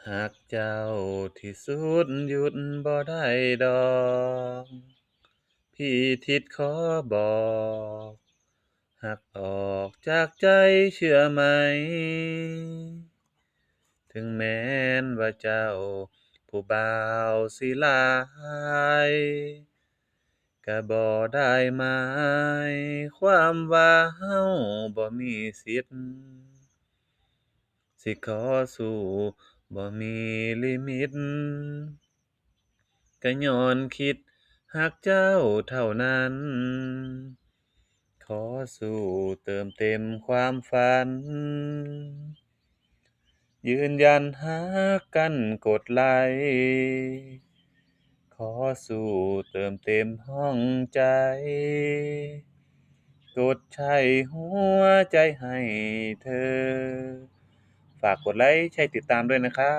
หักเจ้าที่สุดหยุดบ่ได้ดอกพี่ทิดขอบอกหักออกจากใจเชื่อไหมถึงแม้นว่าเจ้าผู้บ่าวสิหลายก็บ่ได้หมายความว่าเฮาบ่มีสิทธิ์สิขอสู้บ่มีลิมิต ก็ญ้อนคิดรักเจ้าเท่านั้น ขอสู้เติมเต็มความฝัน ยืนยันรักกันกดไลค์ขอสู้เติมเต็มห้องใจ กดใช่หัวใจให้เธอ ฝากกดไลค์ใช่ติดตามด้วยนะครับ